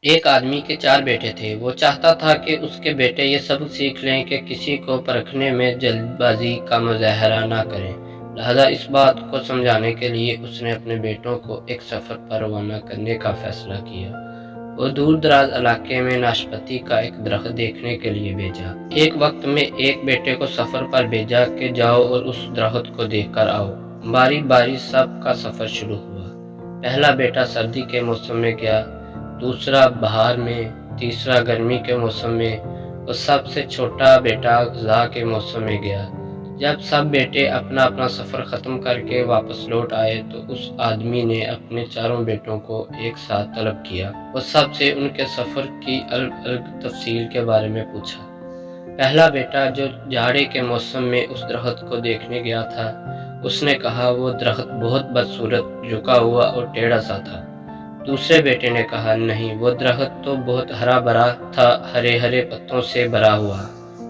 ایک آدمی کے 4 بیٹے تھے۔ وہ چاہتا تھا کہ اس کے بیٹے یہ سبق سیکھ لیں کہ کسی کو پرکھنے میں جلد بازی کا مظاہرہ نہ کریں۔ لہذا اس بات کو سمجھانے کے لیے اس نے اپنے بیٹوں کو ایک سفر پر روانہ کرنے کا فیصلہ کیا۔ وہ دور دراز علاقے میں ناشپاتی کا ایک درخت دیکھنے کے لیے بھیجا۔ ایک وقت میں ایک بیٹے کو سفر پر بھیجا کہ جاؤ اور اس درخت کو دیکھ کر آؤ۔ باری باری سب کا سفر شروع ہوا۔ پہلا بیٹا سردی کے موسم میں گیا، دوسرا بہار میں، تیسرا گرمی کے موسم میں اور سب سے چھوٹا بیٹا خزاں کے موسم میں گیا۔ جب سب بیٹے اپنا اپنا سفر ختم کر کے واپس لوٹ آئے تو اس آدمی نے اپنے 4 بیٹوں کو ایک ساتھ طلب کیا اور سب سے ان کے سفر کی الگ الگ تفصیل کے بارے میں پوچھا۔ پہلا بیٹا جو جاڑے کے موسم میں اس درخت کو دیکھنے گیا تھا، اس نے کہا وہ درخت بہت بدصورت، جھکا ہوا اور ٹیڑھا سا تھا۔ دوسرے بیٹے نے کہا نہیں، وہ درخت تو بہت ہرا بھرا تھا، ہرے ہرے پتوں سے بھرا ہوا۔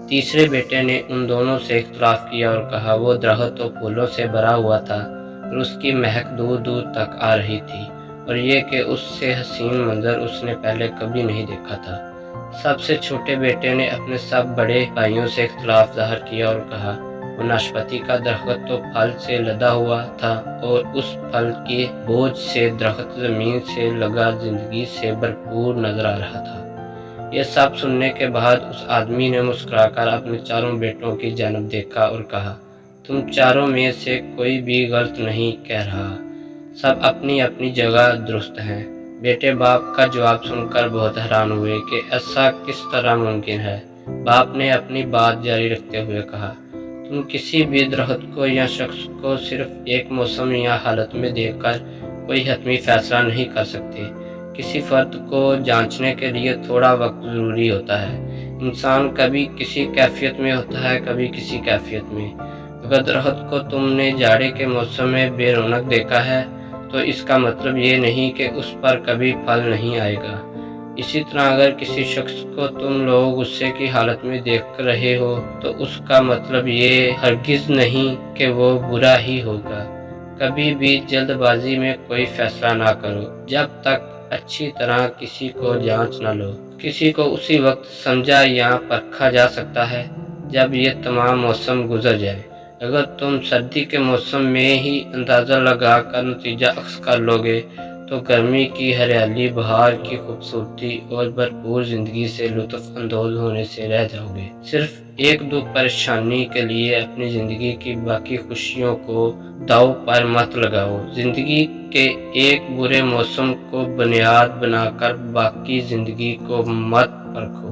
تیسرے بیٹے نے ان دونوں سے اختلاف کیا اور کہا وہ درخت تو پھولوں سے بھرا ہوا تھا اور اس کی مہک دور دور تک آ رہی تھی، اور یہ کہ اس سے حسین منظر اس نے پہلے کبھی نہیں دیکھا تھا۔ سب سے چھوٹے بیٹے نے اپنے سب بڑے بھائیوں سے اختلاف ظاہر کیا اور کہا وہ ناشپاتی کا درخت تو پھل سے لدا ہوا تھا اور اس پھل کے بوجھ سے درخت زمین سے لگا زندگی سے بھرپور نظر آ رہا تھا۔ یہ سب سننے کے بعد اس آدمی نے مسکرا کر اپنے 4 بیٹوں کی جانب دیکھا اور کہا تم 4 میں سے کوئی بھی غلط نہیں کہہ رہا، سب اپنی اپنی جگہ درست ہیں۔ بیٹے باپ کا جواب سن کر بہت حیران ہوئے کہ ایسا کس طرح ممکن ہے۔ باپ نے اپنی بات جاری رکھتے ہوئے کہا تم کسی بھی درخت کو یا شخص کو صرف ایک موسم یا حالت میں دیکھ کر کوئی حتمی فیصلہ نہیں کر سکتے۔ کسی فرد کو جانچنے کے لیے تھوڑا وقت ضروری ہوتا ہے۔ انسان کبھی کسی کیفیت میں ہوتا ہے، کبھی کسی کیفیت میں۔ اگر درخت کو تم نے جاڑے کے موسم میں بے رونق دیکھا ہے تو اس کا مطلب یہ نہیں کہ اس پر کبھی پھل نہیں آئے گا۔ اسی طرح اگر کسی شخص کو تم لوگ غصے کی حالت میں دیکھ رہے ہو تو اس کا مطلب یہ ہرگز نہیں کہ وہ برا ہی ہوگا۔ کبھی بھی جلد بازی میں کوئی فیصلہ نہ کرو جب تک اچھی طرح کسی کو جانچ نہ لو۔ کسی کو اسی وقت سمجھا یا پرکھا جا سکتا ہے جب یہ تمام موسم گزر جائے۔ اگر تم سردی کے موسم میں ہی اندازہ لگا کر نتیجہ اخذ کر لو گے تو گرمی کی ہریالی، بہار کی خوبصورتی اور بھرپور زندگی سے لطف اندوز ہونے سے رہ جاؤ گے۔ صرف ایک دو پریشانی کے لیے اپنی زندگی کی باقی خوشیوں کو داؤ پر مت لگاؤ۔ زندگی کے ایک برے موسم کو بنیاد بنا کر باقی زندگی کو مت پرکھو۔